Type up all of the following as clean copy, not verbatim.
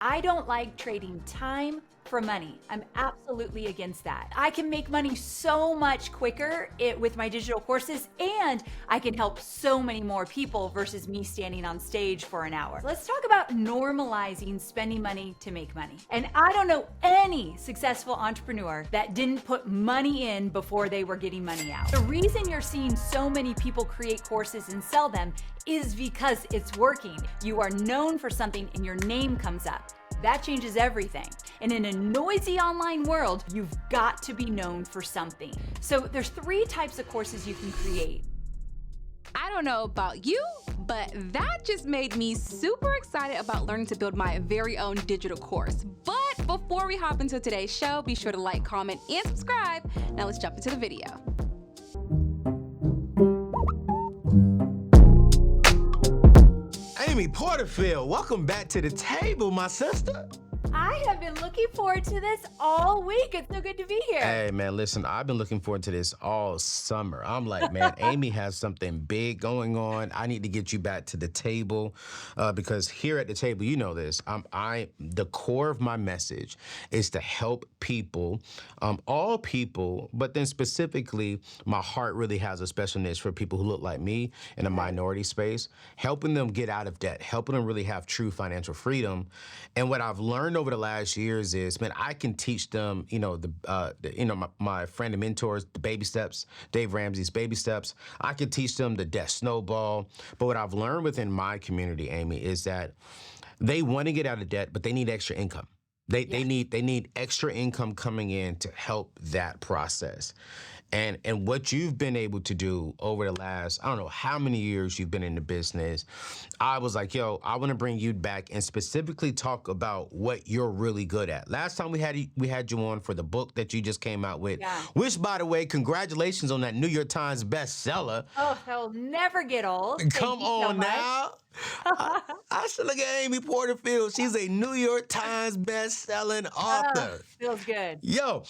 I don't like trading time for money. I'm absolutely against that. I can make money so much quicker with my digital courses, and I can help so many more people versus me standing on stage for an hour. Let's talk about normalizing spending money to make money. And I don't know any successful entrepreneur that didn't put money in before they were getting money out. The reason you're seeing so many people create courses and sell them is because it's working. You are known for something and your name comes up. That changes everything. And in a noisy online world, you've got to be known for something. So there's 3 types of courses you can create. I don't know about you, but that just made me super excited about learning to build my very own digital course. But before we hop into today's show, be sure to like, comment, and subscribe. Now let's jump into the video. Amy Porterfield, welcome back to the table, my sister. I have been looking forward to this all week. It's so good to be here. Hey, man, listen, I've been looking forward to this all summer. I'm like, man, Amy has something big going on. I need to get you back to the table because here at the table, you know this, the core of my message is to help people, all people, but then specifically, my heart really has a special niche for people who look like me in a minority space, helping them get out of debt, helping them really have true financial freedom. And what I've learned over the last years is, man, I can teach them, my friend and mentors, the baby steps, Dave Ramsey's baby steps. I can teach them the debt snowball. But what I've learned within my community, Amy, is that they want to get out of debt, but they need extra income. They need extra income coming in to help that process. And what you've been able to do over the last, I don't know how many years you've been in the business, I was like, yo, I want to bring you back and specifically talk about what you're really good at. Last time we had you on for the book that you just came out with, which, by the way, congratulations on that New York Times bestseller. Oh, that will never get old. Come on now. I should look at Amy Porterfield. She's a New York Times best-selling author. Feels good. Yo,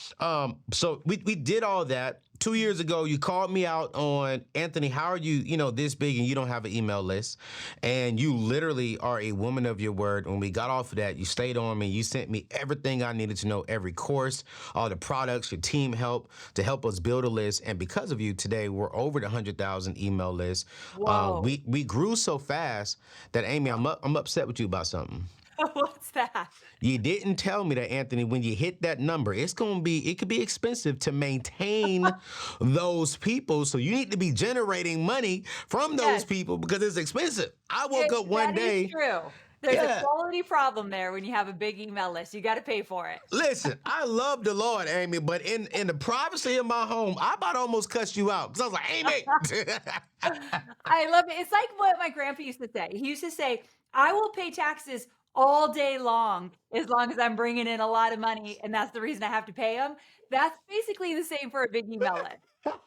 so we did all that. 2 years ago, you called me out on, Anthony, how are you, this big and you don't have an email list? And you literally are a woman of your word. When we got off of that, you stayed on me. You sent me everything I needed to know, every course, all the products, your team help to help us build a list. And because of you, today, we're over the 100,000 email list. Whoa. We grew so fast that, Amy, I'm upset with you about something. What's that? You didn't tell me that, Anthony, when you hit that number, it could be expensive to maintain those people. So you need to be generating money from those people because it's expensive. I woke up one day. That is true. There's a quality problem there when you have a big email list. You got to pay for it. Listen, I love the Lord, Amy, but in the privacy of my home, I about almost cussed you out because I was like, Amy. I love it. It's like what my grandpa used to say. He used to say, I will pay taxes all day long as I'm bringing in a lot of money, and that's the reason I have to pay them. That's basically the same for a big email list.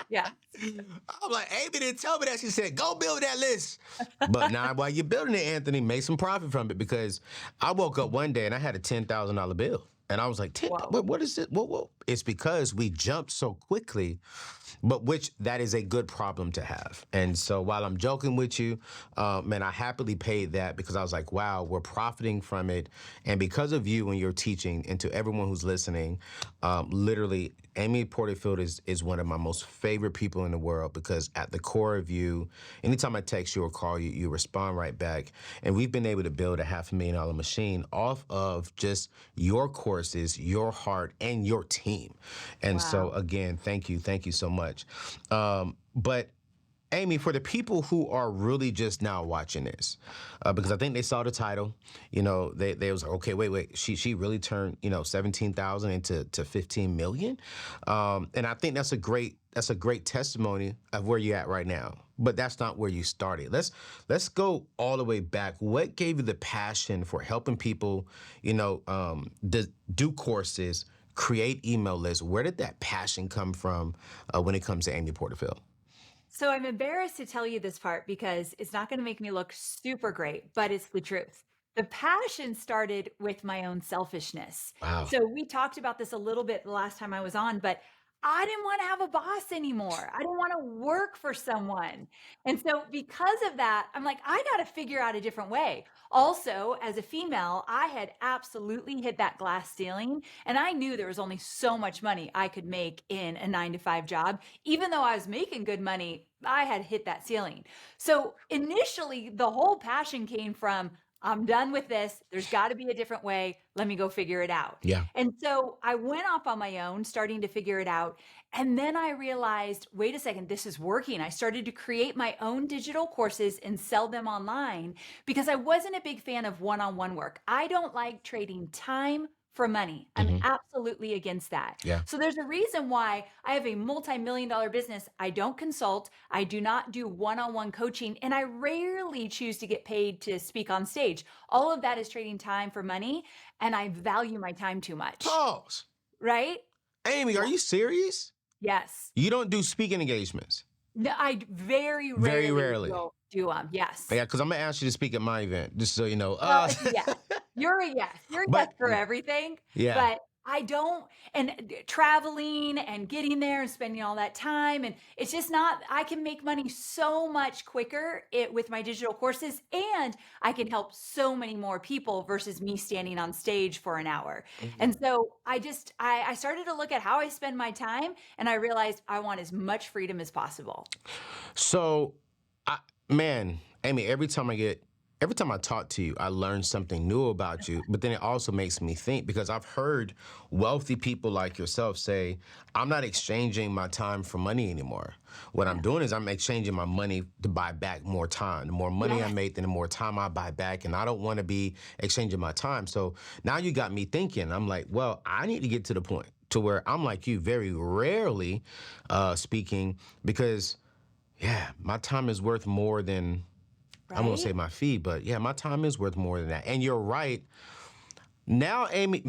Yeah. I'm like, Amy didn't tell me that. She said, go build that list. But now while you're building it, Anthony, make some profit from it because I woke up one day and I had a $10,000 bill. And I was like, what is it? Whoa. It's because we jumped so quickly, but that is a good problem to have. And so while I'm joking with you, man, I happily paid that because I was like, wow, we're profiting from it. And because of you and your teaching, and to everyone who's listening, literally, Amy Porterfield is one of my most favorite people in the world because at the core of you, anytime I text you or call you, you respond right back. And we've been able to build a $500,000 machine off of just your courses, your heart, and your team. And so again, thank you so much. But Amy, for the people who are really just now watching this, because I think they saw the title, they was like, okay, wait, she really turned 17,000 into 15 million, and I think that's a great testimony of where you're at right now. But that's not where you started. Let's go all the way back. What gave you the passion for helping people, do courses, create email lists? Where did that passion come from when it comes to Amy Porterfield? So I'm embarrassed to tell you this part because it's not going to make me look super great, but it's the truth. The passion started with my own selfishness. Wow. So we talked about this a little bit the last time I was on, but I didn't want to have a boss anymore. I didn't want to work for someone. And so because of that, I'm like, I got to figure out a different way. Also, as a female, I had absolutely hit that glass ceiling, and I knew there was only so much money I could make in a 9 to 5 job. Even though I was making good money, I had hit that ceiling. So initially, the whole passion came from, I'm done with this. There's got to be a different way. Let me go figure it out. Yeah. And so I went off on my own, starting to figure it out. And then I realized, wait a second, this is working. I started to create my own digital courses and sell them online because I wasn't a big fan of one-on-one work. I don't like trading time for money. I'm absolutely against that. Yeah. So there's a reason why I have a multi-million-dollar business. I don't consult. I do not do one-on-one coaching, and I rarely choose to get paid to speak on stage. All of that is trading time for money, and I value my time too much. Pause. Right? Amy, are you serious? Yes. You don't do speaking engagements? No, I very rarely will do them. Yes. Yeah, because I'm going to ask you to speak at my event, just so you know. Well, yeah. You're a yes. You're a yes for everything. Yeah. But I don't, and traveling and getting there and spending all that time. And it's just not, I can make money so much quicker with my digital courses, and I can help so many more people versus me standing on stage for an hour. And so I started to look at how I spend my time, and I realized I want as much freedom as possible. So, Amy, every time I talk to you, I learn something new about you, but then it also makes me think, because I've heard wealthy people like yourself say, I'm not exchanging my time for money anymore. What I'm doing is I'm exchanging my money to buy back more time. The more money I make, then the more time I buy back, and I don't want to be exchanging my time. So now you got me thinking. I'm like, well, I need to get to the point to where I'm like you, very rarely speaking, because, my time is worth more than... Right? I won't say my fee, but my time is worth more than that. And you're right. Now, Amy,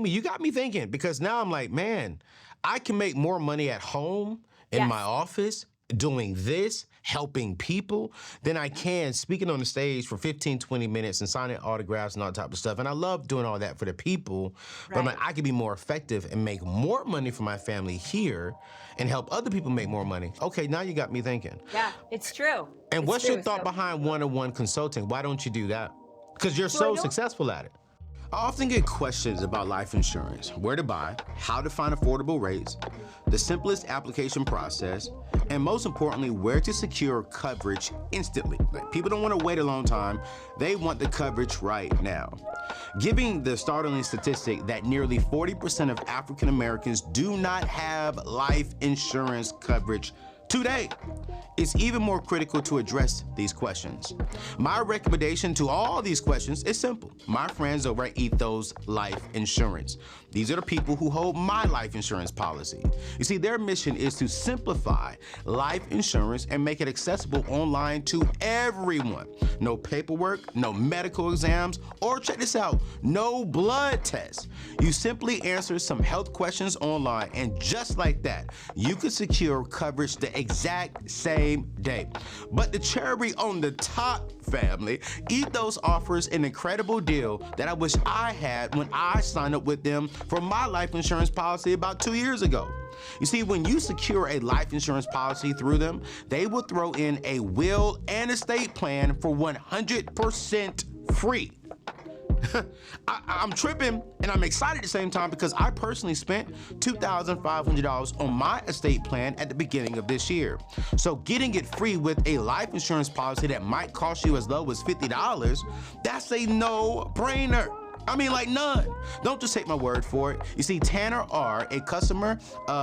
you got me thinking, because now I'm like, man, I can make more money at home in my office doing this, helping people, than I can speaking on the stage for 15, 20 minutes and signing autographs and all that type of stuff. And I love doing all that for the people, but I'm like, I could be more effective and make more money for my family here and help other people make more money. Okay, now you got me thinking. Yeah, it's true. And what's your thought behind one-on-one consulting? Why don't you do that? Because you're so successful at it. I often get questions about life insurance: where to buy, how to find affordable rates, the simplest application process, and most importantly, where to secure coverage instantly. Like, people don't want to wait a long time. They want the coverage right now. Giving the startling statistic that nearly 40% of African Americans do not have life insurance coverage today, it's even more critical to address these questions. My recommendation to all these questions is simple. My friends over at Ethos Life Insurance. These are the people who hold my life insurance policy. You see, their mission is to simplify life insurance and make it accessible online to everyone. No paperwork, no medical exams, or check this out, no blood tests. You simply answer some health questions online, and just like that, you can secure coverage the exact same day. But the cherry on the top, family, Ethos offers an incredible deal that I wish I had when I signed up with them for my life insurance policy about 2 years ago. You see, when you secure a life insurance policy through them, they will throw in a will and estate plan for 100% free. I'm tripping, and I'm excited at the same time, because I personally spent $2,500 on my estate plan at the beginning of this year. So getting it free with a life insurance policy that might cost you as low as $50, that's a no-brainer. I mean, like, none. Don't just take my word for it. You see, Tanner R., a customer,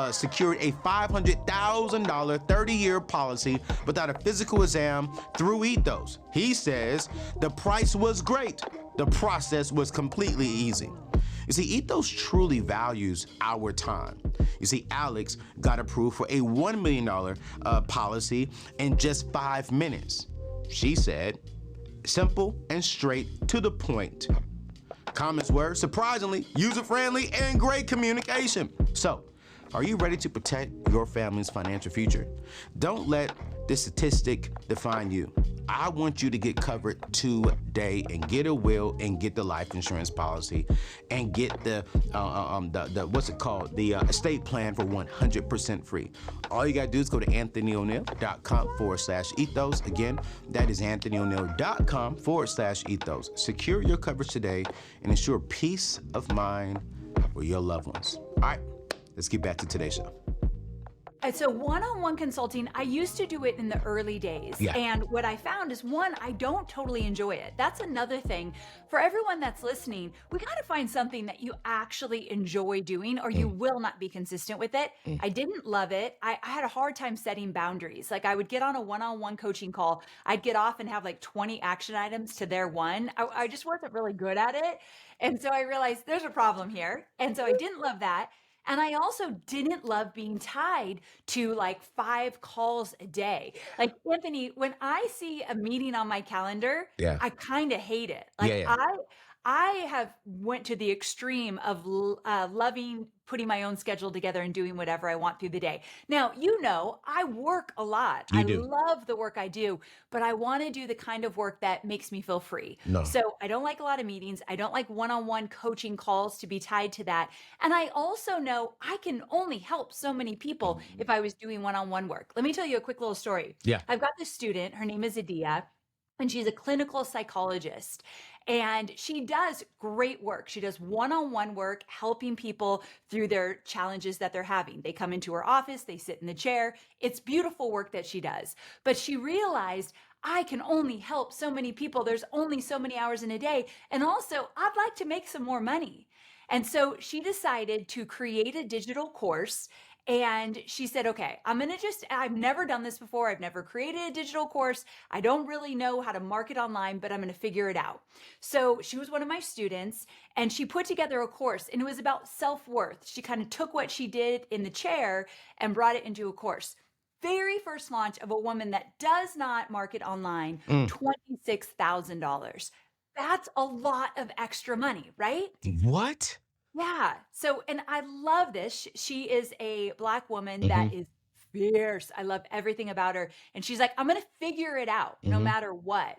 secured a $500,000 30-year policy without a physical exam through Ethos. He says the price was great. The process was completely easy. You see, Ethos truly values our time. You see, Alex got approved for a $1 million policy in just 5 minutes. She said, simple and straight to the point. Comments were, surprisingly, user-friendly and great communication. So, are you ready to protect your family's financial future? Don't let this statistic define you. I want you to get covered today and get a will and get the life insurance policy and get the what's it called? The estate plan for 100% free. All you got to do is go to anthonyoneil.com/ethos. Again, that is anthonyoneil.com/ethos. Secure your coverage today and ensure peace of mind for your loved ones. All right, let's get back to today's show. And so one-on-one consulting, I used to do it in the early days. Yeah. And what I found is, one, I don't totally enjoy it. That's another thing. For everyone that's listening, we got to find something that you actually enjoy doing, or you will not be consistent with it. I didn't love it. I had a hard time setting boundaries. Like, I would get on a one-on-one coaching call. I'd get off and have like 20 action items to their one. I just wasn't really good at it. And so I realized there's a problem here. And so I didn't love that. And I also didn't love being tied to like 5 calls a day. Like, Anthony, when I see a meeting on my calendar, Yeah. I kind of hate it. Like, Yeah. I have went to the extreme of loving putting my own schedule together and doing whatever I want through the day. Now, I work a lot. You I do. love the work I do, but I want to do the kind of work that makes me feel free. No. So I don't like a lot of meetings. I don't like one-on-one coaching calls to be tied to that. And I also know I can only help so many people if I was doing one-on-one work. Let me tell you a quick little story. Yeah. I've got this student, her name is Adia, and she's a clinical psychologist. And she does great work. She does one-on-one work, helping people through their challenges that they're having. They come into her office, they sit in the chair. It's beautiful work that she does. But she realized, I can only help so many people. There's only so many hours in a day. And also, I'd like to make some more money. And so she decided to create a digital course. And she said, okay, I've never done this before. I've never created a digital course. I don't really know how to market online, but I'm going to figure it out. So she was one of my students, and she put together a course, and it was about self-worth. She kind of took what she did in the chair and brought it into a course. Very first launch of a woman that does not market online, $26,000. That's a lot of extra money, right? What? Yeah. So, and I love this. She is a Black woman that is fierce. I love everything about her. And she's like, I'm going to figure it out no matter what.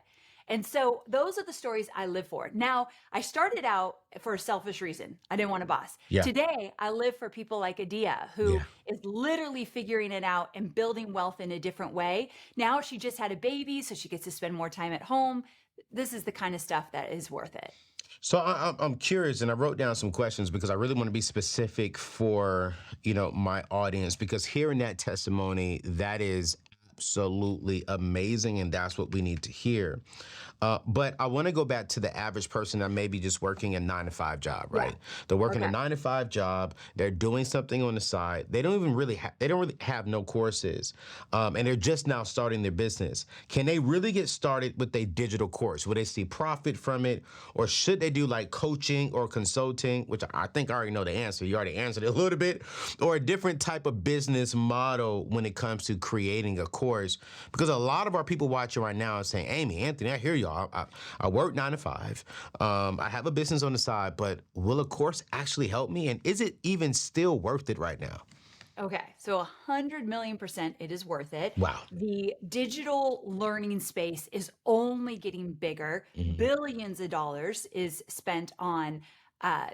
And so those are the stories I live for. Now, I started out for a selfish reason. I didn't want a boss. Yeah. Today, I live for people like Adia, who is literally figuring it out and building wealth in a different way. Now she just had a baby, so she gets to spend more time at home. This is the kind of stuff that is worth it. So I'm curious, and I wrote down some questions because I really want to be specific for, my audience, because hearing that testimony, that is absolutely amazing, and that's what we need to hear. But I want to go back to the average person that may be just working a 9-to-5 job, right? Yeah. They're working a Okay. 9-to-5 job. They're doing something on the side. They don't really have no courses, and they're just now starting their business. Can they really get started with a digital course? Will they see profit from it, or should they do like coaching or consulting, which I think I already know the answer. You already answered it a little bit, or a different type of business model when it comes to creating a course? Because a lot of our people watching right now are saying, Amy, Anthony, I hear y'all. I work 9-to-5. I have a business on the side, but will a course actually help me? And is it even still worth it right now? Okay, so 100 million % it is worth it. Wow. The digital learning space is only getting bigger. Billions of dollars is spent on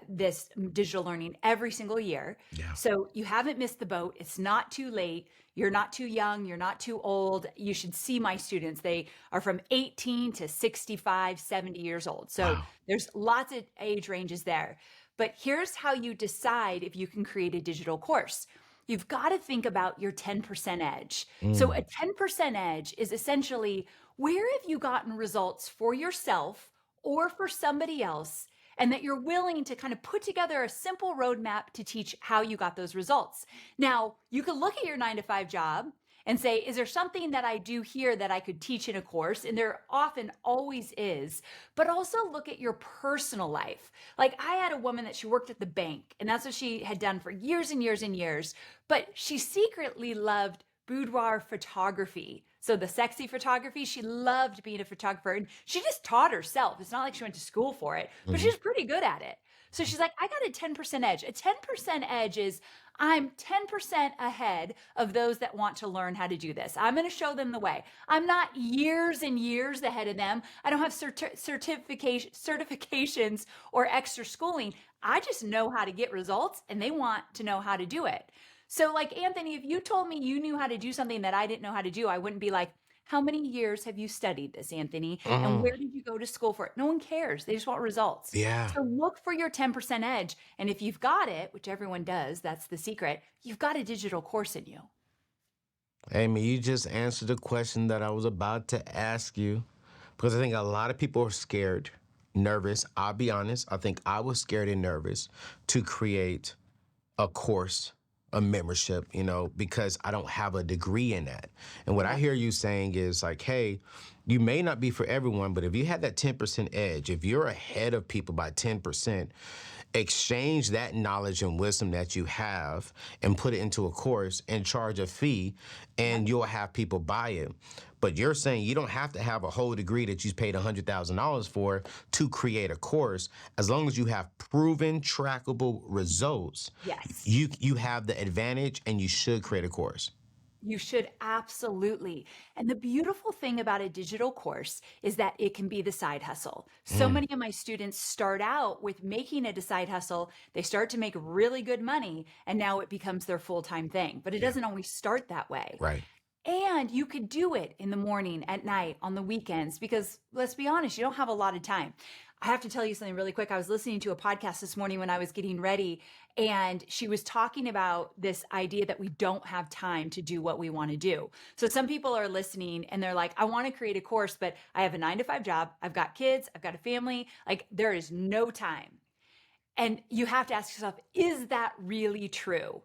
this digital learning every single year. Yeah. So you haven't missed the boat. It's not too late. You're not too young. You're not too old. You should see my students. They are from 18 to 65, 70 years old. So Wow. there's lots of age ranges there. But here's how you decide if you can create a digital course. You've got to think about your 10% edge. So a 10% edge is essentially, where have you gotten results for yourself or for somebody else, and that you're willing to kind of put together a simple roadmap to teach how you got those results. Now, you could look at your 9-to-5 job and say, is there something that I do here that I could teach in a course? And there often always is. But also look at your personal life. Like, I had a woman that she worked at the bank, and that's what she had done for years and years and years. But she secretly loved boudoir photography. So the sexy photography, she loved being a photographer, and she just taught herself. It's not like she went to school for it, but she's pretty good at it. So she's like, I got a 10% edge. A 10% edge is I'm 10% ahead of those that want to learn how to do this. I'm going to show them the way. I'm not years and years ahead of them. I don't have certifications or extra schooling. I just know how to get results, and they want to know how to do it. So, like, Anthony, if you told me you knew how to do something that I didn't know how to do, I wouldn't be like, how many years have you studied this, Anthony? And where did you go to school for it? No one cares. They just want results. Yeah. So look for your 10% edge. And if you've got it, which everyone does, that's the secret, you've got a digital course in you. Amy, you just answered the question that I was about to ask you, because I think a lot of people are scared, nervous. I'll be honest. I think I was scared and nervous to create a course, a membership, because I don't have a degree in that. And what I hear you saying is like, hey, you may not be for everyone, but if you have that 10% edge, if you're ahead of people by 10%, exchange that knowledge and wisdom that you have and put it into a course and charge a fee, and you'll have people buy it. But you're saying you don't have to have a whole degree that you paid $100,000 for to create a course. As long as you have proven, trackable results, Yes. you have the advantage, and you should create a course. You should absolutely. And the beautiful thing about a digital course is that it can be the side hustle. So many of my students start out with making it a side hustle. They start to make really good money, and now it becomes their full-time thing. But it doesn't always start that way. Right. And you could do it in the morning, at night, on the weekends, because let's be honest, you don't have a lot of time. I have to tell you something really quick. I was listening to a podcast this morning when I was getting ready, and she was talking about this idea that we don't have time to do what we want to do. So some people are listening and they're like, I want to create a course, but I have a 9-to-5 job. I've got kids. I've got a family. Like, there is no time. And you have to ask yourself, is that really true?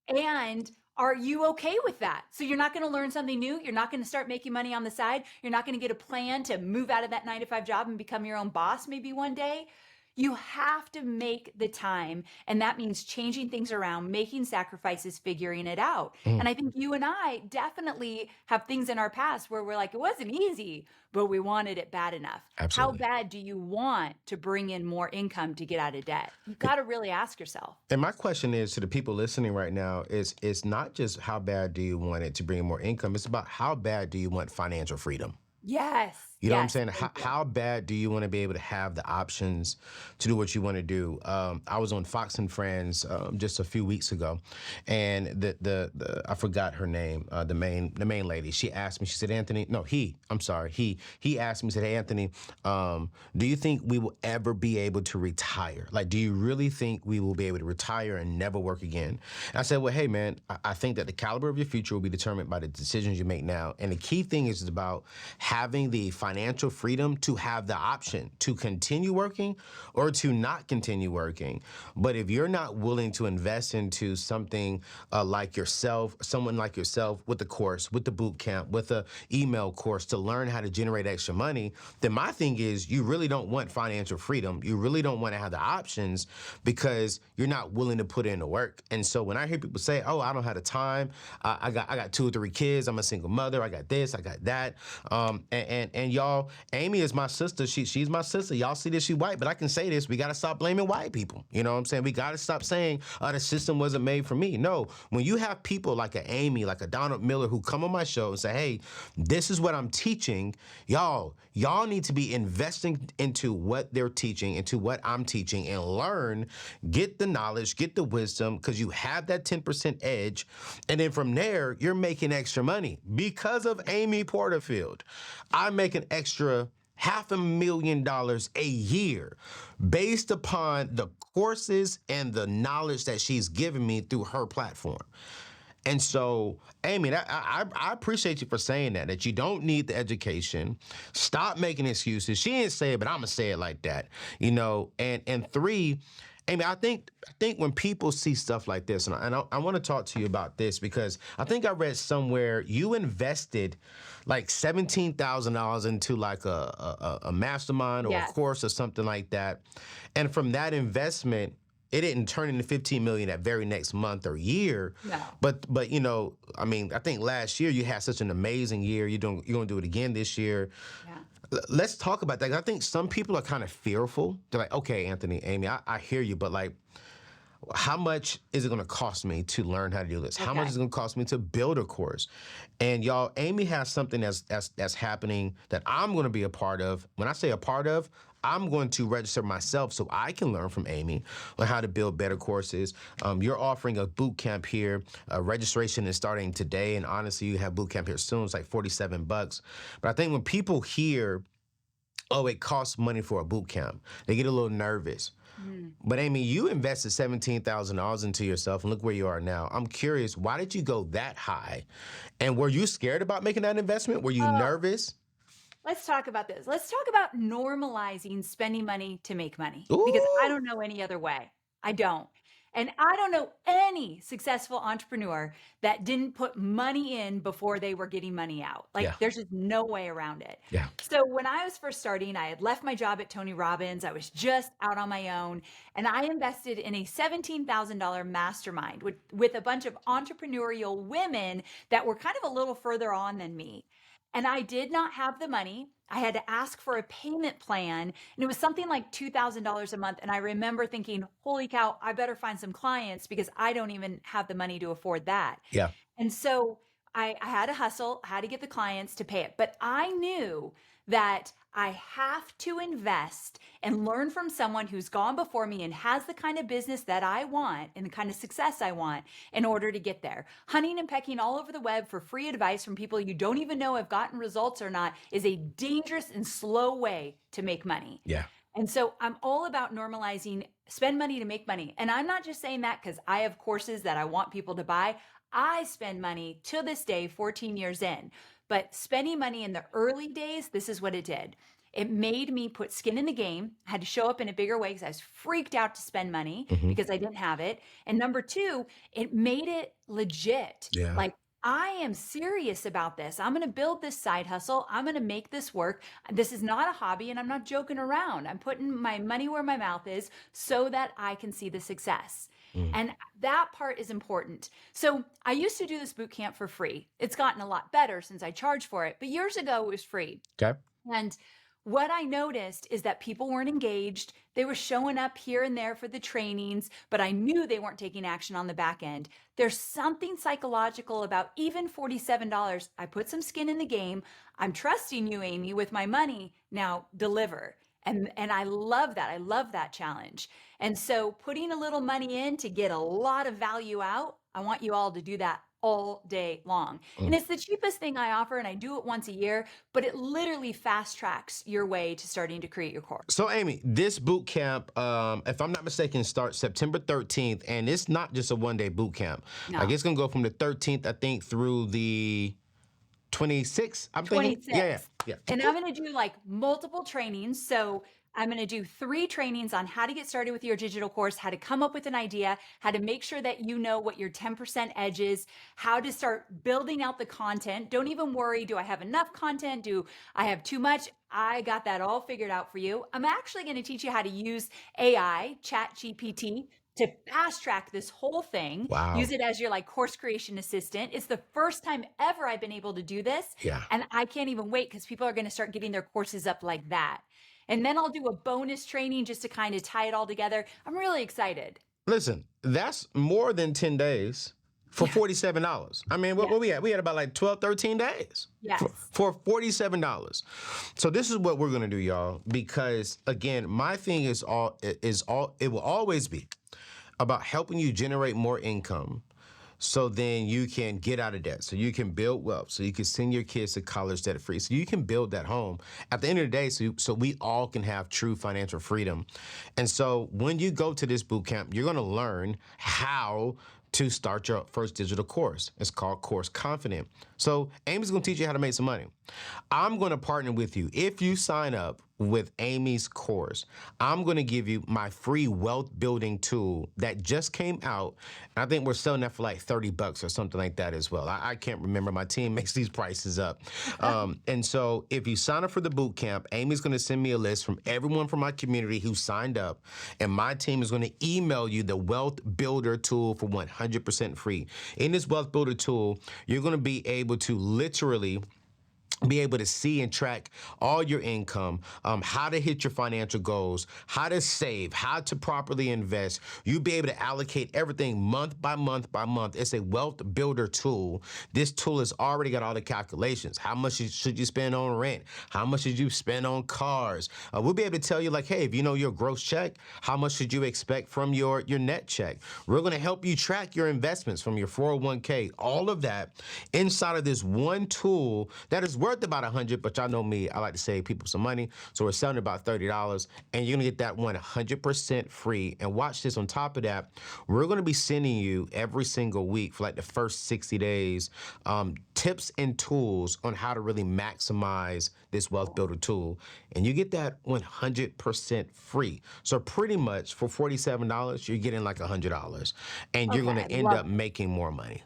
And are you okay with that? So you're not going to learn something new. You're not going to start making money on the side. You're not going to get a plan to move out of that 9-to-5 job and become your own boss maybe one day. You have to make the time. And that means changing things around, making sacrifices, figuring it out. And I think you and I definitely have things in our past where we're like, it wasn't easy, but we wanted it bad enough. Absolutely. How bad do you want to bring in more income to get out of debt? You've got to really ask yourself. And my question is to the people listening right now is it's not just how bad do you want it to bring in more income. It's about how bad do you want financial freedom. Yes. You know what I'm yes, saying? thank you. How bad do you want to be able to have the options to do what you want to do? I was on Fox and Friends just a few weeks ago, and the I forgot her name, the main lady. She asked me. She said, Anthony, no, I'm sorry. He asked me. Said, hey, Anthony, do you think we will ever be able to retire? Like, do you really think we will be able to retire and never work again? And I said, well, hey, man, I think that the caliber of your future will be determined by the decisions you make now, and the key thing is about having the financial freedom to have the option to continue working or to not continue working. But if you're not willing to invest into something like yourself, someone like yourself with the course, with the boot camp, with the email course to learn how to generate extra money, then my thing is you really don't want financial freedom. You really don't want to have the options because you're not willing to put in the work. And so when I hear people say, oh, I don't have the time, I got 2 or 3 kids, I'm a single mother, I got this, I got that. And y'all, Amy is my sister. She's my sister. Y'all see this, she white, but I can say this. We got to stop blaming white people. You know what I'm saying? We got to stop saying, the system wasn't made for me. No, when you have people like a Amy, like a Donald Miller who come on my show and say, hey, this is what I'm teaching, y'all need to be investing into what they're teaching, into what I'm teaching, and learn, get the knowledge, get the wisdom, because you have that 10% edge. And then from there, you're making extra money. Because of Amy Porterfield, I'm making extra $500,000 a year based upon the courses and the knowledge that she's given me through her platform. And so, Amy, I appreciate you for saying that you don't need the education. Stop making excuses. She didn't say it, but I'm going to say it like that, and 3, Amy, I think when people see stuff like this, and I want to talk to you about this because I think I read somewhere you invested like $17,000 into like a mastermind or a Yes. course or something like that. And from that investment, it didn't turn into 15 million that very next month or year. No. But you know, I mean, I think last year you had such an amazing year. You're going to do it again this year. Yeah. Let's talk about that. I think some people are kind of fearful. They're like, okay, Anthony, Amy, I hear you, but like, how much is it going to cost me to learn how to do this? How much is it going to cost me to build a course? And y'all, Amy has something that's happening that I'm going to be a part of. When I say a part of, I'm going to register myself so I can learn from Amy on how to build better courses. You're offering a boot camp here. Registration is starting today, and honestly, you have boot camp here soon. It's like $47. But I think when people hear, oh, it costs money for a boot camp, they get a little nervous. But Amy, you invested $17,000 into yourself, and look where you are now. I'm curious, why did you go that high? And were you scared about making that investment? Were you nervous? Let's talk about this. Let's talk about normalizing spending money to make money because I Ooh. don't know any other way. I don't. And I don't know any successful entrepreneur that didn't put money in before they were getting money out. Like Yeah. there's just no way around it. Yeah. So when I was first starting, I had left my job at Tony Robbins. I was just out on my own and I invested in a $17,000 mastermind with a bunch of entrepreneurial women that were kind of a little further on than me. And I did not have the money. I had to ask for a payment plan, and it was something like $2,000 a month. And I remember thinking, holy cow, I better find some clients because I don't even have the money to afford that. Yeah. And so I had to hustle, I had to get the clients to pay it. But I knew that I have to invest and learn from someone who's gone before me and has the kind of business that I want and the kind of success I want in order to get there. Hunting and pecking all over the web for free advice from people you don't even know have gotten results or not is a dangerous and slow way to make money. Yeah. And so I'm all about normalizing spend money to make money. And I'm not just saying that because I have courses that I want people to buy. I spend money to this day, 14 years in. But spending money in the early days, this is what it did. It made me put skin in the game. I had to show up in a bigger way because I was freaked out to spend money because I didn't have it. And number two, it made it legit. Yeah. Like, I am serious about this. I'm going to build this side hustle. I'm going to make this work. This is not a hobby and I'm not joking around. I'm putting my money where my mouth is so that I can see the success. And that part is important. So I used to do this boot camp for free. It's gotten a lot better since I charged for it, but years ago it was free. Okay. And what I noticed is that people weren't engaged. They were showing up here and there for the trainings, but I knew they weren't taking action on the back end. There's something psychological about even $47. I put some skin in the game. I'm trusting you, Amy, with my money. Now deliver. And I love that. I love that challenge. And so putting a little money in to get a lot of value out, I want you all to do that all day long. And it's the cheapest thing I offer, and I do it once a year, but it literally fast tracks your way to starting to create your course. So, Amy, this boot camp, if I'm not mistaken, starts September 13th, and it's not just a one-day boot camp. No. Like, it's going to go from the 13th, I think, through the 26th, I'm thinking. 26. Yeah. And I'm going to do like multiple trainings. So I'm going to do 3 trainings on how to get started with your digital course, how to come up with an idea, how to make sure that you know what your 10% edge is, how to start building out the content. Don't even worry, do I have enough content? Do I have too much? I got that all figured out for you. I'm actually going to teach you how to use AI, ChatGPT, to fast track this whole thing. Wow. Use it as your like course creation assistant. It's the first time ever I've been able to do this. Yeah. And I can't even wait because people are going to start getting their courses up like that. And then I'll do a bonus training just to kind of tie it all together. I'm really excited. Listen, that's more than 10 days for $47. I mean, what we had? We had about like 12, 13 days Yes. for $47. So this is what we're going to do, y'all, because again, my thing it will always be about helping you generate more income so then you can get out of debt, so you can build wealth, so you can send your kids to college debt free, so you can build that home at the end of the day, so we all can have true financial freedom. And so when you go to this boot camp, you're going to learn how to start your first digital course. It's called Course Confident. So Amy's going to teach you how to make some money. I'm going to partner with you. If you sign up with Amy's course, I'm going to give you my free wealth building tool that just came out. And I think we're selling that for like $30 or something like that as well. I can't remember. My team makes these prices up. And so if you sign up for the boot camp, Amy's going to send me a list from everyone from my community who signed up. And my team is going to email you the wealth builder tool for 100% free. In this wealth builder tool, you're going to be able to literally be able to see and track all your income, how to hit your financial goals, how to save, how to properly invest. You'll be able to allocate everything month by month by month. It's a wealth builder tool. This tool has already got all the calculations. How much should you spend on rent? How much should you spend on cars? We'll be able to tell you like, hey, if you know your gross check, how much should you expect from your net check? We're going to help you track your investments from your 401k, all of that inside of this one tool that is worth about $100, but y'all know me, I like to save people some money. So we're selling about $30, and you're gonna get that 100% free. And watch this, on top of that, we're gonna be sending you every single week for like the first 60 days, tips and tools on how to really maximize this wealth builder tool. And you get that 100% free. So pretty much for $47, you're getting like $100, and you're gonna end up making more money.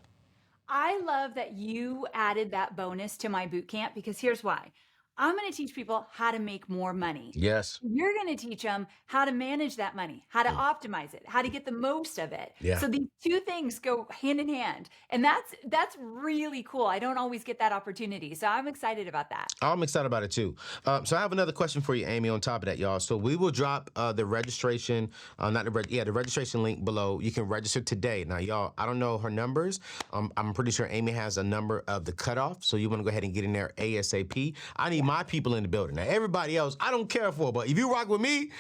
I love that you added that bonus to my boot camp, because here's why. I'm going to teach people how to make more money. Yes. You're going to teach them how to manage that money, how to optimize it, how to get the most of it. Yeah. So these two things go hand in hand. And that's really cool. I don't always get that opportunity. So I'm excited about that. I'm excited about it too. So I have another question for you, Amy, on top of that, y'all. So we will drop the registration, the registration link below. You can register today. Now, y'all, I don't know her numbers. I'm pretty sure Amy has a number of the cutoff. So you want to go ahead and get in there ASAP. I need my people in the building. Now, everybody else, I don't care for, but if you rock with me,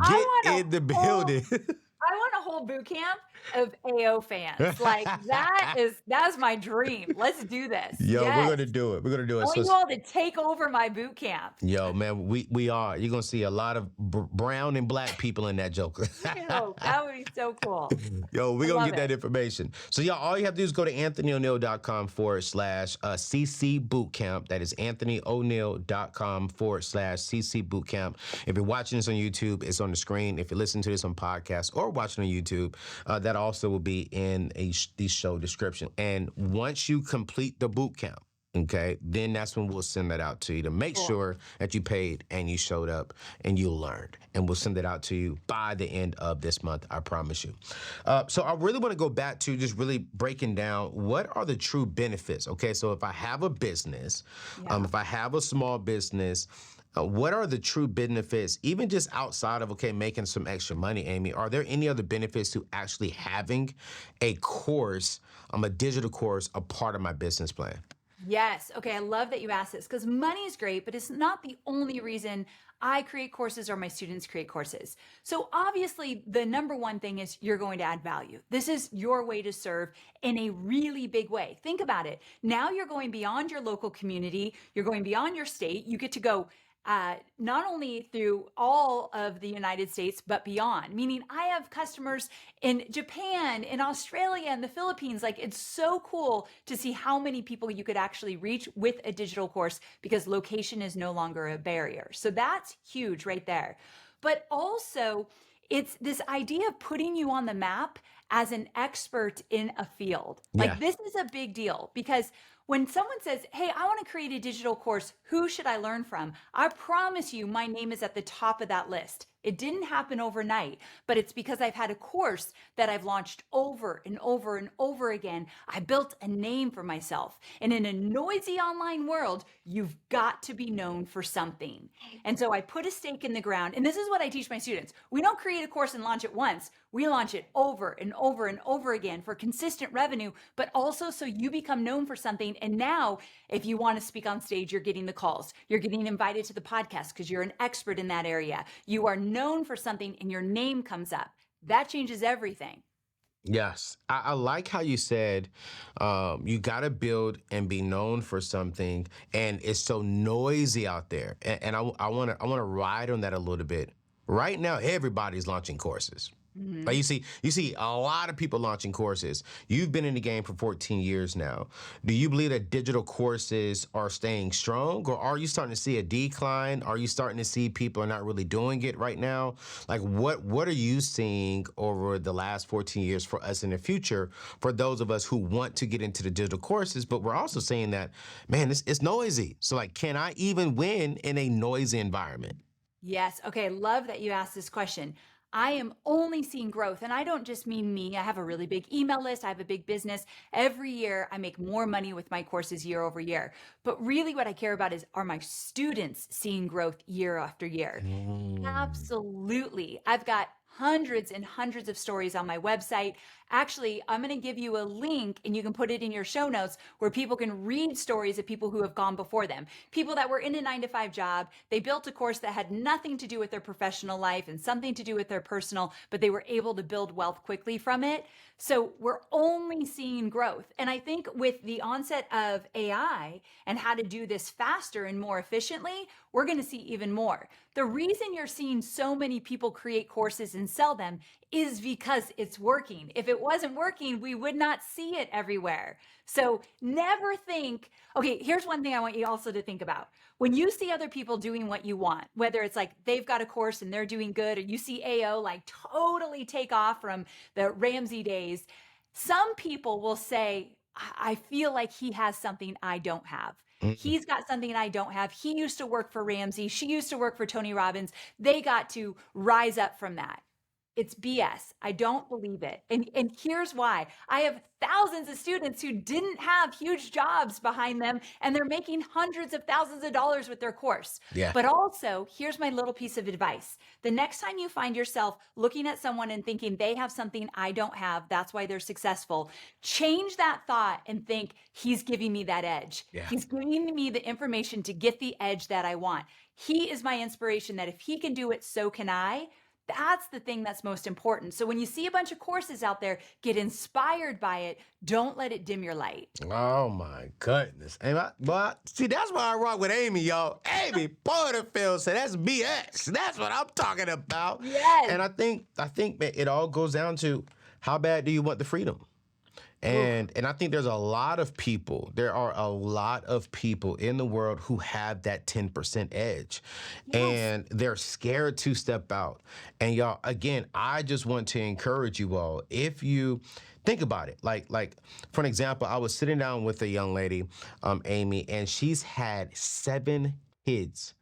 get in the building. I want a whole boot camp of AO fans. Like that's my dream. Let's do this. Yo, yes. We're gonna do it. We're gonna do it. I want you all to take over my boot camp. Yo, man, we are. You're gonna see a lot of brown and black people in that joker. Yo, that would be so cool. Yo, we're gonna get that information. So y'all, all you have to do is go to anthonyoneal.com/CC bootcamp. That is anthonyoneal.com/CC bootcamp. If you're watching this on YouTube, it's on the screen. If you're listening to this on podcast or watching on YouTube, that also will be in the show description. And once you complete the boot camp, okay, then that's when we'll send that out to you to make sure that you paid and you showed up and you learned. And we'll send it out to you by the end of this month, I promise you. So I really want to go back to just really breaking down what are the true benefits. Okay, so if I have a business, if I have a small business, what are the true benefits, even just outside of, making some extra money, Amy? Are there any other benefits to actually having a course, a digital course, a part of my business plan? Yes. Okay. I love that you asked this, because money is great, but it's not the only reason I create courses or my students create courses. So obviously the number one thing is you're going to add value. This is your way to serve in a really big way. Think about it. Now you're going beyond your local community. You're going beyond your state. You get to go not only through all of the United States, but beyond. Meaning I have customers in Japan, in Australia, and the Philippines. Like, it's so cool to see how many people you could actually reach with a digital course, because location is no longer a barrier. So that's huge right there. But also, it's this idea of putting you on the map as an expert in a field. Like, this is a big deal, because when someone says, hey, I want to create a digital course, who should I learn from? I promise you my name is at the top of that list. It didn't happen overnight, but it's because I've had a course that I've launched over and over and over again. I built a name for myself. And in a noisy online world, you've got to be known for something. And so I put a stake in the ground. And this is what I teach my students. We don't create a course and launch it once. We launch it over and over and over again for consistent revenue, but also so you become known for something. And now, if you want to speak on stage, you're getting the calls. You're getting invited to the podcast because you're an expert in that area. You are known for something and your name comes up. That changes everything. Yes. I like how you said you got to build and be known for something, and it's so noisy out there. And I want to ride on that a little bit. Right now, everybody's launching courses. Like you see a lot of people launching courses. You've been in the game for 14 years now. Do you believe that digital courses are staying strong, or are you starting to see a decline? Are you starting to see people are not really doing it right now? Like what are you seeing over the last 14 years for us in the future for those of us who want to get into the digital courses, but we're also saying that, man, it's noisy. So like, can I even win in a noisy environment? Yes. Okay. Love that you asked this question. I am only seeing growth, and I don't just mean me. I have a really big email list. I have a big business. Every year, I make more money with my courses year over year. But really, what I care about is, are my students seeing growth year after year? Mm. Absolutely. I've got hundreds and hundreds of stories on my website. Actually, I'm going to give you a link and you can put it in your show notes where people can read stories of people who have gone before them. People that were in a 9 to 5 job, they built a course that had nothing to do with their professional life and something to do with their personal, but they were able to build wealth quickly from it. So we're only seeing growth. And I think with the onset of AI and how to do this faster and more efficiently, we're going to see even more. The reason you're seeing so many people create courses and sell them is because it's working. If it wasn't working, we would not see it everywhere. So never think, okay, here's one thing I want you also to think about. When you see other people doing what you want, whether it's like they've got a course and they're doing good, or you see AO like totally take off from the Ramsey days, some people will say, I feel like he has something I don't have. Mm. He's got something I don't have. He used to work for Ramsey. She used to work for Tony Robbins. They got to rise up from that. It's BS. I don't believe it. And here's why. I have thousands of students who didn't have huge jobs behind them, and they're making hundreds of thousands of dollars with their course. Yeah. But also, here's my little piece of advice. The next time you find yourself looking at someone and thinking they have something I don't have, that's why they're successful, change that thought and think, he's giving me that edge. Yeah. He's giving me the information to get the edge that I want. He is my inspiration that if he can do it, so can I. That's the thing that's most important. So when you see a bunch of courses out there, get inspired by it. Don't let it dim your light. Oh my goodness. See, that's why I rock with Amy, y'all. Amy Porterfield said that's BS. That's what I'm talking about. Yes. And I think man, it all goes down to how bad do you want the freedom? And I think there are a lot of people in the world who have that 10% edge. Yes. And they're scared to step out. And y'all, again, I just want to encourage you all, if you think about it, like for an example, I was sitting down with a young lady, Amy, and she's had 7 kids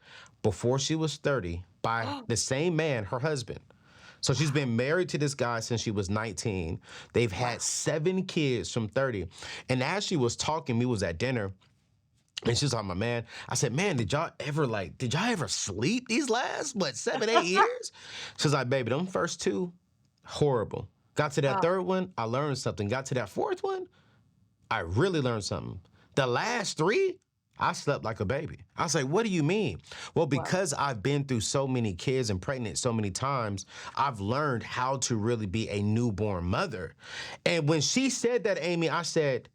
before she was 30 by the same man, her husband. So she's been married to this guy since she was 19. They've had 7 kids from 30. And as she was talking, we was at dinner, and she was talking about, man, I said, man, did y'all ever sleep these last, 7, 8 years? She's like, baby, them first 2, horrible. Got to that 3rd one, I learned something. Got to that 4th one, I really learned something. The last 3, I slept like a baby. I was like, what do you mean? Well, because I've been through so many kids and pregnant so many times, I've learned how to really be a newborn mother. And when she said that, Amy, I said,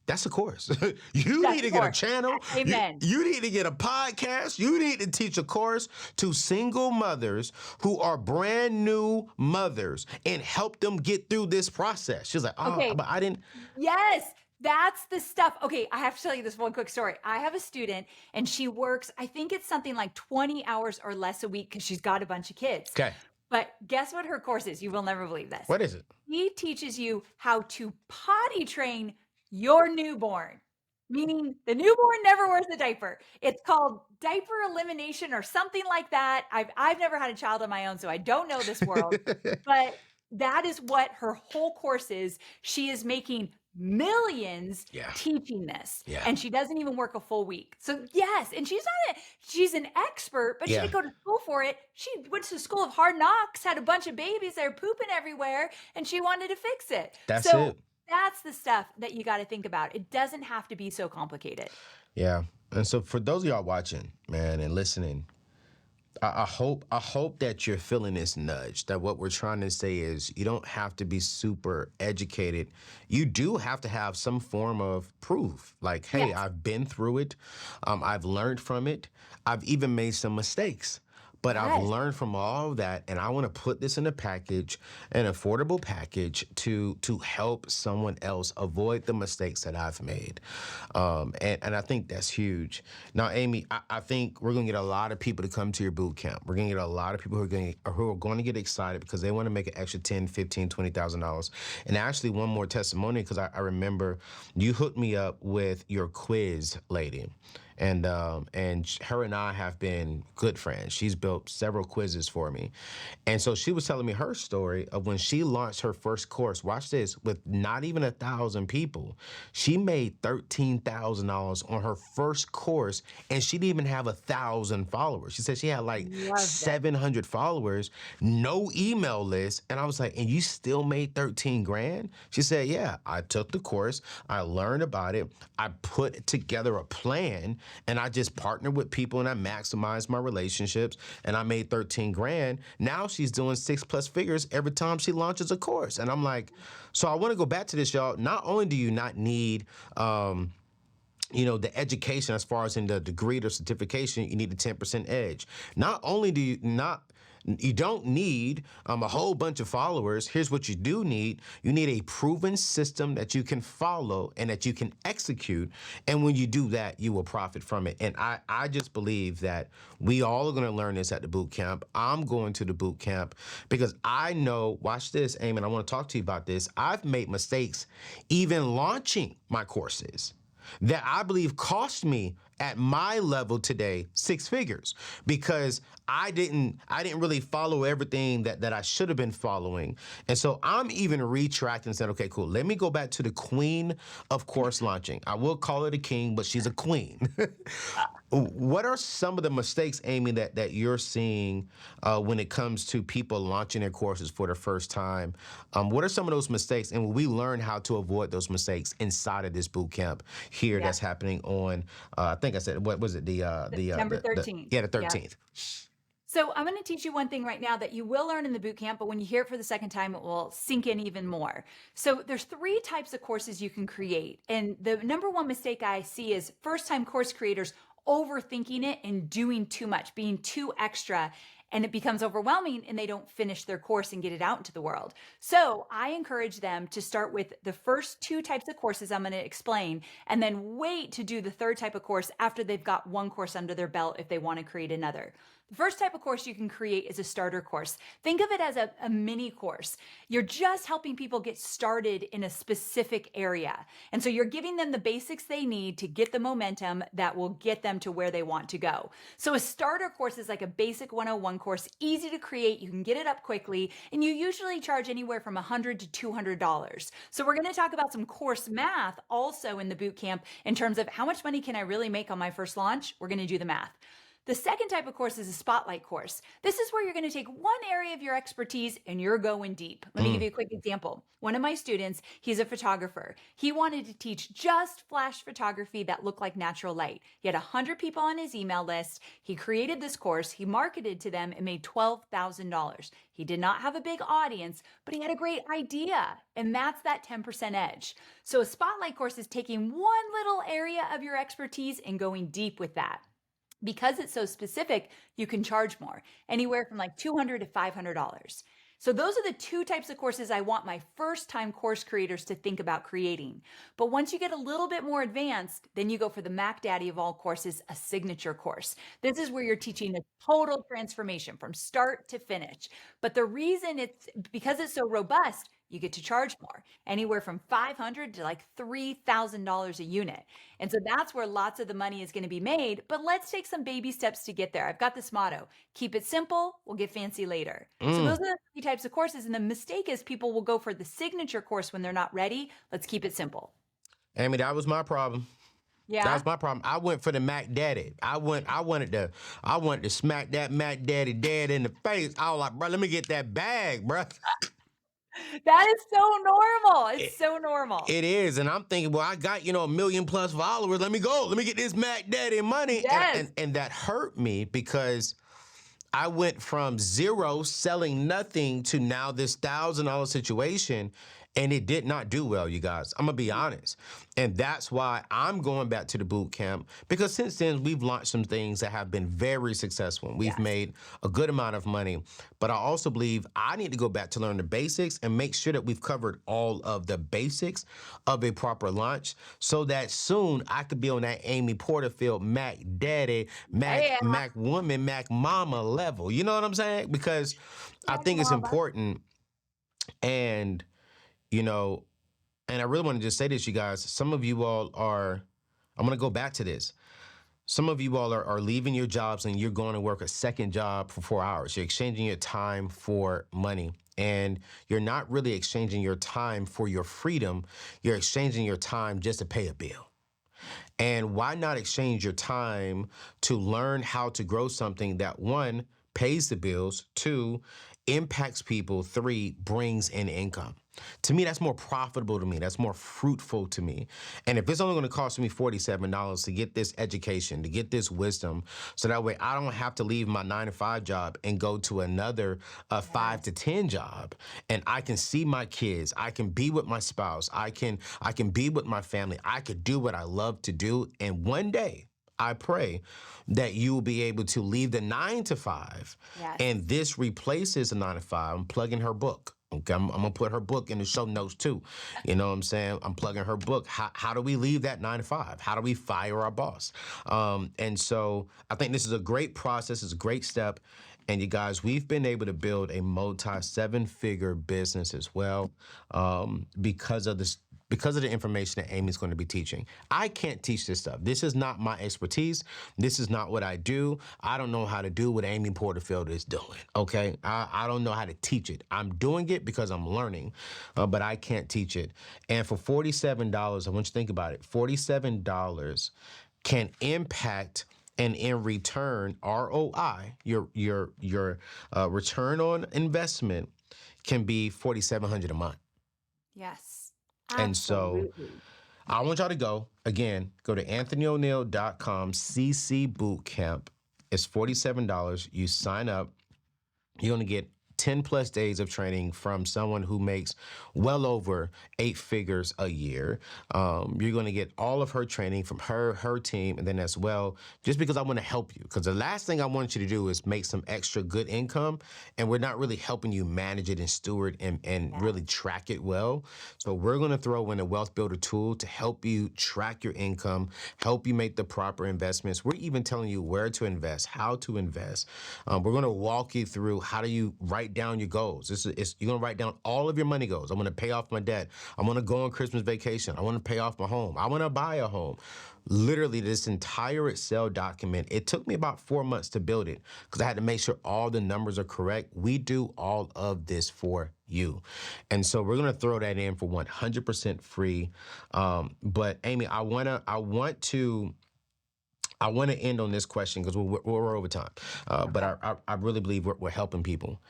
that's a course. You need to get a channel. Amen. You need to get a podcast. You need to teach a course to single mothers who are brand new mothers and help them get through this process. She's like, but I didn't. Yes. That's the stuff. Okay, I have to tell you this one quick story. I have a student and she works, I think it's something like 20 hours or less a week because she's got a bunch of kids. Okay. But guess what her course is? You will never believe this. What is it? He teaches you how to potty train your newborn, meaning the newborn never wears a diaper. It's called diaper elimination or something like that. I've never had a child of my own, so I don't know this world. But that is what her whole course is. She is making millions teaching this. Yeah. And she doesn't even work a full week. So yes, and she's an expert, but she didn't go to school for it. She went to school of hard knocks, had a bunch of babies that are pooping everywhere, and she wanted to fix it. That's it. That's the stuff that you got to think about. It doesn't have to be so complicated. Yeah. And so for those of y'all watching, man, and listening, I hope that you're feeling this nudge, that what we're trying to say is you don't have to be super educated. You do have to have some form of proof. Like, hey, I've been through it. I've learned from it. I've even made some mistakes. But I've Yes. learned from all of that, and I want to put this in a package, an affordable package to help someone else avoid the mistakes that I've made. And I think that's huge. Now, Amy, I think we're going to get a lot of people to come to your boot camp. We're going to get a lot of people who are going to get excited because they want to make an extra $10, $15, $20,000. And actually, one more testimony, because I remember you hooked me up with your quiz lady. And her and I have been good friends. She's built several quizzes for me. And so she was telling me her story of when she launched her first course. Watch this, with not even 1,000 people. She made $13,000 on her first course, and she didn't even have 1,000 followers. She said she had like Love that. 700 followers, no email list. And I was like, and you still made 13 grand? She said, yeah, I took the course, I learned about it, I put together a plan, and I just partnered with people and I maximized my relationships, and I made 13 grand. Now she's doing 6+ figures every time she launches a course. And I'm like, so I want to go back to this, y'all. Not only do you not need the education as far as in the degree or certification, you need a 10% edge. Not only do you don't need a whole bunch of followers. Here's what you do need. You need a proven system that you can follow and that you can execute. And when you do that, you will profit from it. And I just believe that we all are going to learn this at the boot camp. I'm going to the boot camp because I know, watch this, Eamon, I want to talk to you about this. I've made mistakes even launching my courses that I believe cost me at my level today 6 figures because I didn't really follow everything that I should have been following. And so I'm even retracting and said, okay, cool. Let me go back to the queen of course launching. I will call her the king, but she's a queen. What are some of the mistakes, Amy, that you're seeing when it comes to people launching their courses for the first time? What are some of those mistakes, and will we learn how to avoid those mistakes inside of this boot camp here that's happening on, I think I said, what was it? September 13th. The 13th. So I'm going to teach you one thing right now that you will learn in the boot camp, but when you hear it for the second time, it will sink in even more. So there's 3 types of courses you can create. And the number one mistake I see is first-time course creators overthinking it and doing too much, being too extra, and it becomes overwhelming and they don't finish their course and get it out into the world. So I encourage them to start with the first 2 types of courses I'm going to explain, and then wait to do the 3rd type of course after they've got one course under their belt if they want to create another. The first type of course you can create is a starter course. Think of it as a mini course. You're just helping people get started in a specific area. And so you're giving them the basics they need to get the momentum that will get them to where they want to go. So a starter course is like a basic 101 course, easy to create. You can get it up quickly, and you usually charge anywhere from $100 to $200. So we're going to talk about some course math also in the boot camp in terms of how much money can I really make on my first launch? We're going to do the math. The second type of course is a spotlight course. This is where you're going to take one area of your expertise and you're going deep. Let me give you a quick example. One of my students, he's a photographer. He wanted to teach just flash photography that looked like natural light. He had 100 people on his email list. He created this course. He marketed to them and made $12,000. He did not have a big audience, but he had a great idea. And that's that 10% edge. So a spotlight course is taking one little area of your expertise and going deep with that. Because it's so specific, you can charge more, anywhere from like $200 to $500. So those are the 2 types of courses I want my first-time course creators to think about creating. But once you get a little bit more advanced, then you go for the Mac Daddy of all courses, a signature course. This is where you're teaching a total transformation from start to finish. But the reason because it's so robust, you get to charge more, anywhere from $500 to like $3,000 a unit. And so that's where lots of the money is going to be made. But let's take some baby steps to get there. I've got this motto: keep it simple, we'll get fancy later. So those are the 3 types of courses. And the mistake is people will go for the signature course when they're not ready. Let's keep it simple. Amy, that was my problem. Yeah. That was my problem. I went for the Mac Daddy. I wanted to smack that Mac Daddy dead in the face. I was like, bro, let me get that bag, bro. That is so normal. It's so normal. It is. And I'm thinking, well, I got, 1 million+ followers. Let me go. Let me get this Mac Daddy money. Yes. And that hurt me because I went from 0 selling nothing to now this $1,000 situation. And it did not do well, you guys. I'm gonna be honest. And that's why I'm going back to the boot camp, because since then we've launched some things that have been very successful. We've made a good amount of money. But I also believe I need to go back to learn the basics and make sure that we've covered all of the basics of a proper launch, so that soon I could be on that Amy Porterfield, Mac Daddy, Yeah. Mac Woman, Mac Mama level. You know what I'm saying? Because I Mac think it's Mama. important. And you know, and I really want to just say this, you guys. Some of you all are, I'm going to go back to this. Some of you all are leaving your jobs and you're going to work a second job for 4 hours. You're exchanging your time for money. And you're not really exchanging your time for your freedom. You're exchanging your time just to pay a bill. And why not exchange your time to learn how to grow something that, one, pays the bills, two, impacts people, three, brings in income? To me, that's more profitable to me. That's more fruitful to me. And if it's only going to cost me $47 to get this education, to get this wisdom, so that way I don't have to leave my 9-to-5 job and go to another 5 to 10 job, and I can see my kids, I can be with my spouse, I can be with my family, I could do what I love to do, and one day, I pray that you will be able to leave the 9-to-5, and this replaces the 9-to-5. I'm plugging her book. Okay, I'm gonna put her book in the show notes too. You know what I'm saying? I'm plugging her book. How do we leave that 9-to-5? How do we fire our boss? And so I think this is a great process. It's a great step. And you guys, we've been able to build a multi-7-figure business as well, because of this. Because of the information that Amy's going to be teaching. I can't teach this stuff. This is not my expertise. This is not what I do. I don't know how to do what Amy Porterfield is doing, okay? I don't know how to teach it. I'm doing it because I'm learning, but I can't teach it. And for $47, I want you to think about it. $47 can impact, and in return, ROI, your return on investment, can be $4,700 a month. Yes. And so I want y'all to go to anthonyoneal.com CC Bootcamp. It's $47. You sign up. You're going to get 10 plus days of training from someone who makes well over 8 figures a year. You're going to get all of her training from her team, and then as well, just because I want to help you. Because the last thing I want you to do is make some extra good income, and we're not really helping you manage it and steward and really track it well. So we're going to throw in a wealth builder tool to help you track your income, help you make the proper investments. We're even telling you where to invest, how to invest. We're going to walk you through how do you write down your goals. You're going to write down all of your money goals. I'm going to pay off my debt. I'm going to go on Christmas vacation. I want to pay off my home. I want to buy a home. Literally, this entire Excel document, it took me about 4 months to build it because I had to make sure all the numbers are correct. We do all of this for you. And so we're going to throw that in for 100% free. But Amy, I want to end on this question because we're over time. But I really believe we're helping people.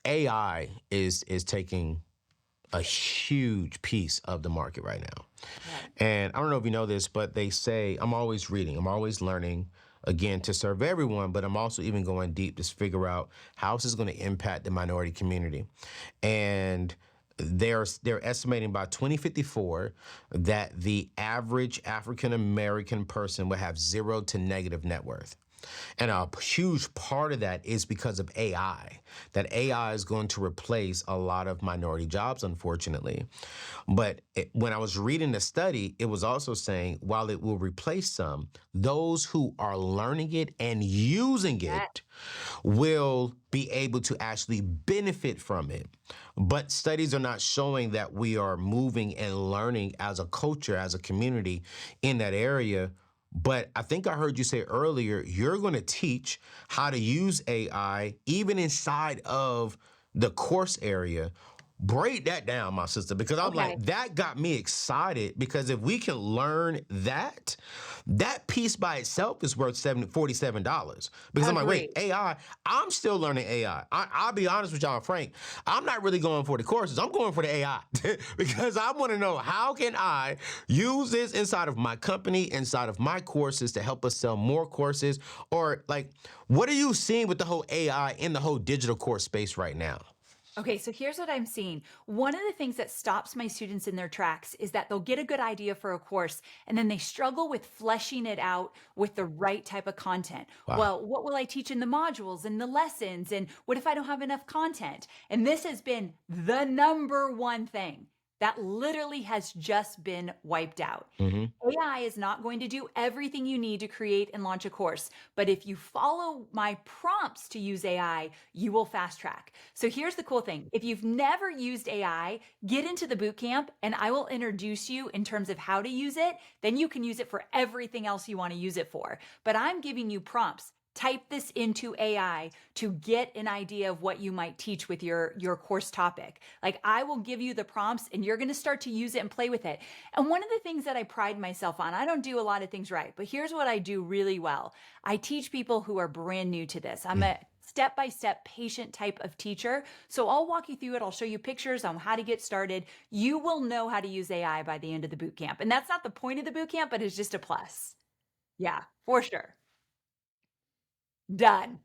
AI is taking a huge piece of the market right now. And I don't know if you know this, but they say I'm always reading, I'm always learning, again, to serve everyone, but I'm also even going deep to figure out how this is going to impact the minority community. And they're estimating by 2054 that the average African American person will have 0 to negative net worth. And a huge part of that is because of AI. That AI is going to replace a lot of minority jobs, unfortunately. But when I was reading the study, it was also saying while it will replace some, those who are learning it and using it will be able to actually benefit from it. But studies are not showing that we are moving and learning as a culture, as a community in that area. But I think I heard you say earlier, you're going to teach how to use AI even inside of the course area. Break that down, my sister, because I'm like, that got me excited because if we can learn that piece by itself is worth $47. Because I'm like, wait, AI, I'm still learning AI. I'll be honest with y'all, Frank, I'm not really going for the courses. I'm going for the AI because I want to know how can I use this inside of my company, inside of my courses to help us sell more courses, or like, what are you seeing with the whole AI in the whole digital course space right now? Okay, so here's what I'm seeing. One of the things that stops my students in their tracks is that they'll get a good idea for a course and then they struggle with fleshing it out with the right type of content. Wow. Well, what will I teach in the modules and the lessons? And what if I don't have enough content? And this has been the number one thing that literally has just been wiped out. AI is not going to do everything you need to create and launch a course, but if you follow my prompts to use AI, you will fast track. So here's the cool thing. If you've never used AI, get into the bootcamp and I will introduce you in terms of how to use it. Then you can use it for everything else you want to use it for. But I'm giving you prompts. Type this into AI to get an idea of what you might teach with your course topic. Like I will give you the prompts and you're going to start to use it and play with it. And one of the things that I pride myself on, I don't do a lot of things right, but here's what I do really well. I teach people who are brand new to this. I'm a step-by-step patient type of teacher. So I'll walk you through it. I'll show you pictures on how to get started. You will know how to use AI by the end of the boot camp. And that's not the point of the boot camp, but it's just a plus. Yeah, for sure. Done.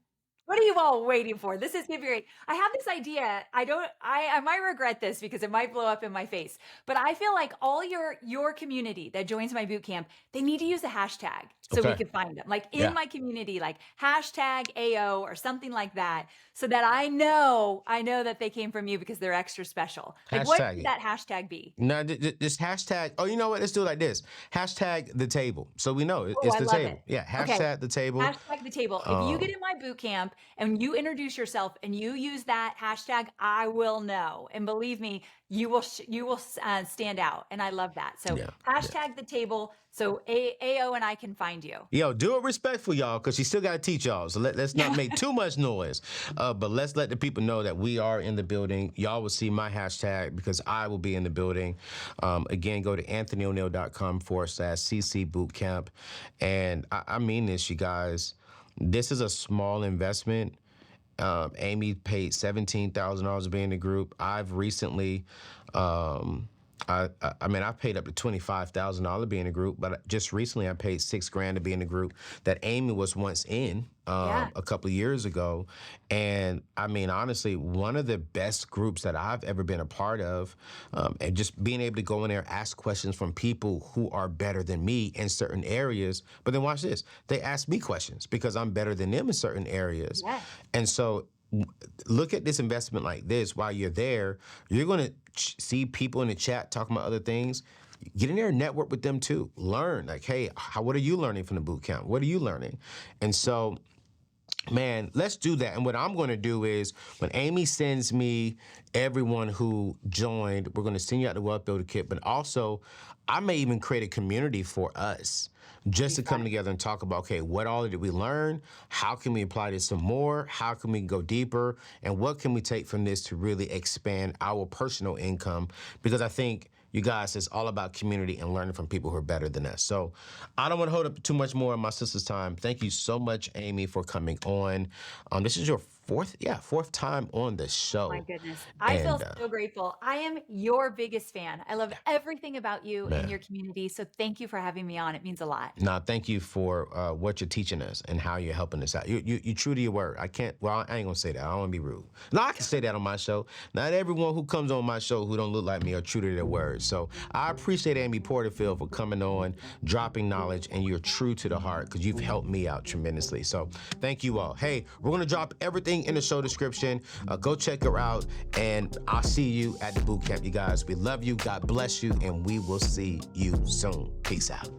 What are you all waiting for? This is gonna be great. I have this idea. I might regret this because it might blow up in my face, but I feel like all your community that joins my boot camp, they need to use a hashtag so we can find them. Like in my community, like hashtag AO or something like that, so that I know that they came from you because they're extra special. Like what Hashtag should it. that hashtag be? No, this hashtag. Oh, you know what? Let's do it like this. Hashtag the table, so we know Oh, it's I the love table. it. Yeah, Okay. hashtag the table. Hashtag the table. If you get in my boot camp and you introduce yourself and you use that hashtag, I will know. And believe me, you will stand out. And I love that. So hashtag the table so AO and I can find you. Yo, do it respectful, y'all, because she still got to teach y'all. So let's not make too much noise. But let's let the people know that we are in the building. Y'all will see my hashtag because I will be in the building. Again, go to anthonyoneil.com/CC Bootcamp. And I mean this, you guys. This is a small investment. Amy paid $17,000 to be in the group. I've recently, I mean, I've paid up to $25,000 to be in the group, but just recently I paid $6,000 to be in the group that Amy was once in a couple of years ago. And I mean, honestly, one of the best groups that I've ever been a part of, and just being able to go in there, ask questions from people who are better than me in certain areas. But then watch this, they ask me questions because I'm better than them in certain areas. And so look at this investment like this. While you're there, you're going to see people in the chat talking about other things. Get in there and network with them too. Learn, like, hey, what are you learning from the boot camp? What are you learning? And so, man, let's do that. And what I'm going to do is when Amy sends me everyone who joined, we're going to send you out the Wealth Builder Kit, but also I may even create a community for us just to come together and talk about, okay, what all did we learn? How can we apply this some more? How can we go deeper? And what can we take from this to really expand our personal income? Because I think, you guys, it's all about community and learning from people who are better than us. So I don't want to hold up too much more of my sister's time. Thank you so much, Amy, for coming on. This is your fourth time on the show. My goodness. I feel so grateful. I am your biggest fan. I love everything about you and your community. So thank you for having me on. It means a lot. Nah, thank you for what you're teaching us and how you're helping us out. You true to your word. I ain't gonna say that. I don't wanna be rude. No, I can say that on my show. Not everyone who comes on my show who don't look like me are true to their word. So I appreciate Amy Porterfield for coming on, dropping knowledge, and you're true to the heart because you've helped me out tremendously. So thank you all. Hey, we're gonna drop everything in the show description. Go check her out, and I'll see you at the boot camp, you guys. We love you. God bless you, and we will see you soon. Peace out.